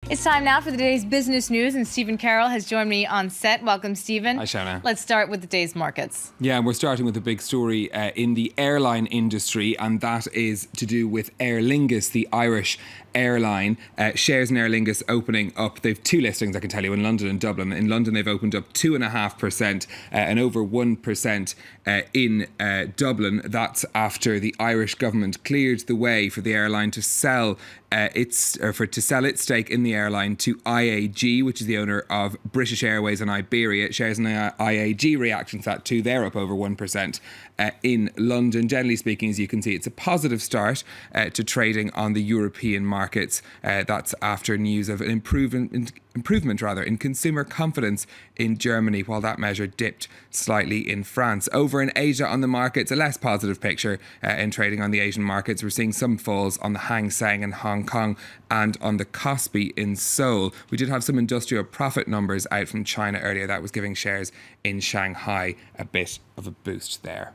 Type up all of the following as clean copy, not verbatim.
It's time now for the day's business news, and Stephen Carroll has joined me on set. Welcome, Stephen. Hi, Shona. Let's start with the day's markets. Yeah, and we're starting with a big story in the airline industry, and that is to do with Aer Lingus, the Irish airline. Shares in Aer Lingus opening up. They've two listings, I can tell you, in London and Dublin. In London, they've opened up 2.5% and over 1% in Dublin. That's after the Irish government cleared the way for the airline to sell its stake in the airline to IAG, which is the owner of British Airways and Iberia. Shares in IAG reaction to that too. They're up over 1% in London. Generally speaking, as you can see, it's a positive start to trading on the European markets. That's after news of an improvement in consumer confidence in Germany, while that measure dipped slightly in France. Over in Asia on the markets, a less positive picture in trading on the Asian markets. We're seeing some falls on the Hang Seng in Hong Kong and on the Kospi in Seoul. We did have some industrial profit numbers out from China earlier. That was giving shares in Shanghai a bit of a boost there.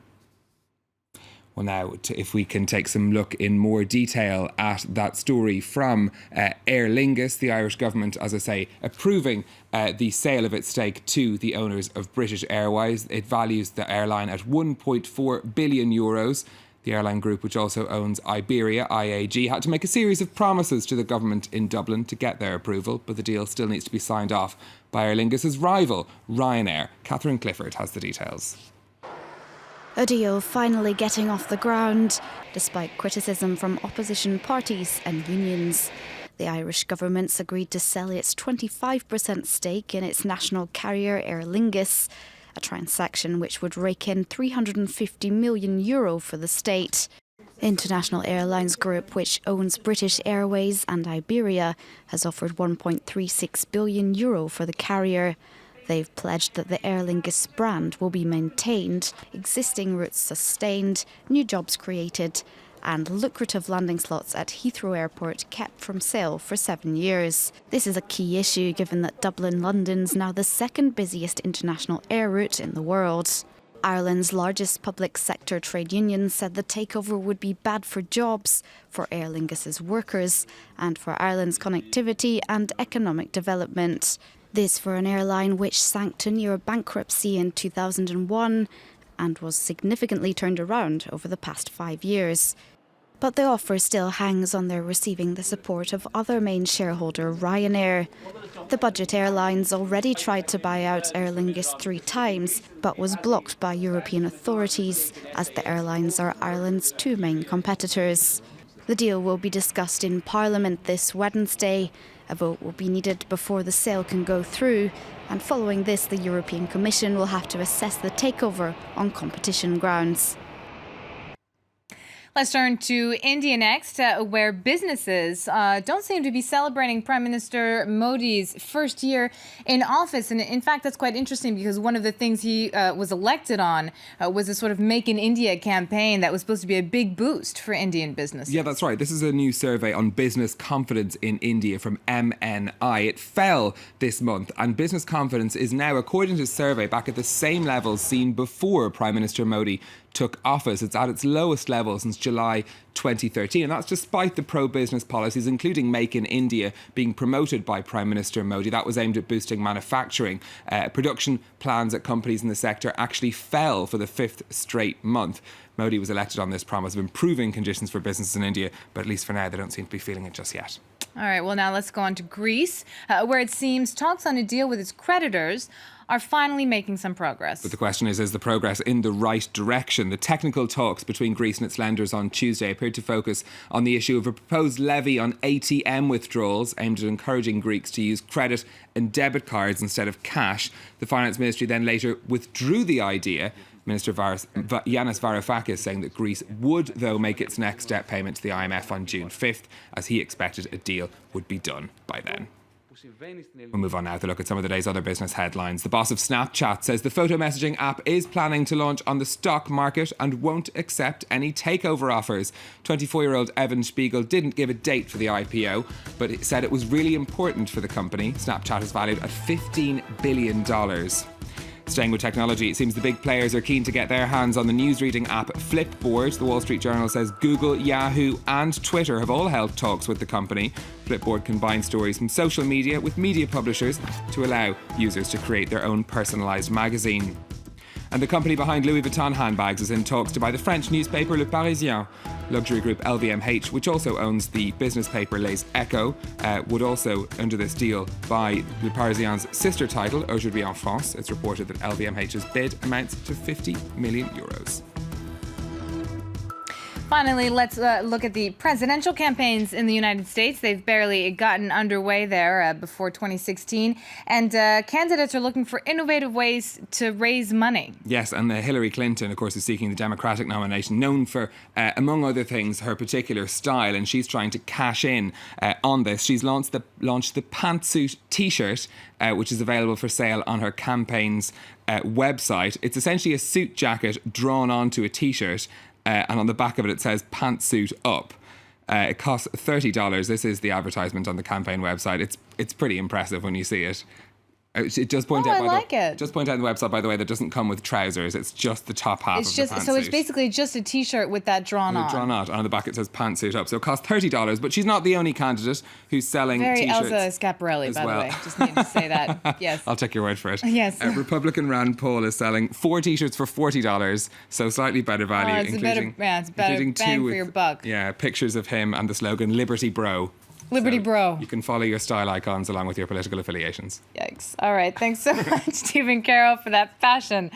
Well, now, if we can take some look in more detail at that story from Aer Lingus, the Irish government, as I say, approving the sale of its stake to the owners of British Airways. It values the airline at €1.4 billion. The airline group, which also owns Iberia, IAG, had to make a series of promises to the government in Dublin to get their approval, but the deal still needs to be signed off by Aer Lingus' rival, Ryanair. Catherine Clifford has the details. A deal finally getting off the ground, despite criticism from opposition parties and unions. The Irish government's agreed to sell its 25% stake in its national carrier Aer Lingus, a transaction which would rake in €350 million for the state. International Airlines Group, which owns British Airways and Iberia, has offered €1.36 billion for the carrier. They've pledged that the Aer Lingus brand will be maintained, existing routes sustained, new jobs created, and lucrative landing slots at Heathrow Airport kept from sale for 7 years. This is a key issue given that Dublin-London's now the second busiest international air route in the world. Ireland's largest public sector trade union said the takeover would be bad for jobs, for Aer Lingus' workers, and for Ireland's connectivity and economic development. This for an airline which sank to near bankruptcy in 2001 and was significantly turned around over the past 5 years. But the offer still hangs on their receiving the support of other main shareholder Ryanair. The budget airlines already tried to buy out Aer Lingus 3 times, but was blocked by European authorities, as the airlines are Ireland's 2 main competitors. The deal will be discussed in Parliament this Wednesday. A vote will be needed before the sale can go through, and following this, the European Commission will have to assess the takeover on competition grounds. Let's turn to India next, where businesses don't seem to be celebrating Prime Minister Modi's first year in office. And in fact, that's quite interesting because one of the things he was elected on was a sort of Make in India campaign that was supposed to be a big boost for Indian businesses. Yeah, that's right. This is a new survey on business confidence in India from MNI. It fell this month, and business confidence is now, according to the survey, back at the same levels seen before Prime Minister Modi took office. It's at its lowest level since July 2013, and that's despite the pro-business policies, including Make in India, being promoted by Prime Minister Modi. That was aimed at boosting manufacturing. Production plans at companies in the sector actually fell for the 5th straight month. Modi was elected on this promise of improving conditions for businesses in India, but at least for now, they don't seem to be feeling it just yet. All right, well, now let's go on to Greece, where it seems talks on a deal with its creditors are finally making some progress. But the question is the progress in the right direction? The technical talks between Greece and its lenders on Tuesday appeared to focus on the issue of a proposed levy on ATM withdrawals aimed at encouraging Greeks to use credit and debit cards instead of cash. The Finance Ministry then later withdrew the idea. Minister Yanis Varoufakis saying that Greece would, though, make its next debt payment to the IMF on June 5th, as he expected a deal would be done by then. We'll move on now to look at some of the day's other business headlines. The boss of Snapchat says the photo messaging app is planning to launch on the stock market and won't accept any takeover offers. 24-year-old Evan Spiegel didn't give a date for the IPO, but it said it was really important for the company. Snapchat is valued at $15 billion. Staying with technology, it seems the big players are keen to get their hands on the newsreading app Flipboard. The Wall Street Journal says Google, Yahoo and Twitter have all held talks with the company. Flipboard combines stories from social media with media publishers to allow users to create their own personalised magazine. And the company behind Louis Vuitton handbags is in talks to buy the French newspaper Le Parisien. Luxury group LVMH, which also owns the business paper Les Echos, would also, under this deal, buy Le Parisien's sister title, Aujourd'hui en France. It's reported that LVMH's bid amounts to €50 million. Finally, let's look at the presidential campaigns in the United States. They've barely gotten underway there before 2016. And candidates are looking for innovative ways to raise money. Yes, and Hillary Clinton, of course, is seeking the Democratic nomination, known for, among other things, her particular style. And she's trying to cash in on this. She's launched the pantsuit T-shirt, which is available for sale on her campaign's website. It's essentially a suit jacket drawn onto a T-shirt. And on the back of it, it says pantsuit up. It costs $30. This is the advertisement on the campaign website. It's pretty impressive when you see it. It does point out. Just point out on the website, by the way, that doesn't come with trousers. It's just the top half of the pantsuit. So it's basically just a T-shirt with that drawn on. Drawn on. And on the back it says pantsuit up. So it costs $30. But she's not the only candidate who's selling Very T-shirts. Elsa Schiaparelli, by the way. Just need to say that. Yes. I'll take your word for it. Yes. Republican Rand Paul is selling 4 T-shirts for $40. So slightly better value. It's better bang for your buck. Yeah, pictures of him and the slogan Liberty Bro. Liberty Bro. You can follow your style icons along with your political affiliations. Yikes. All right. Thanks so much, Stephen Carroll, for that fashion.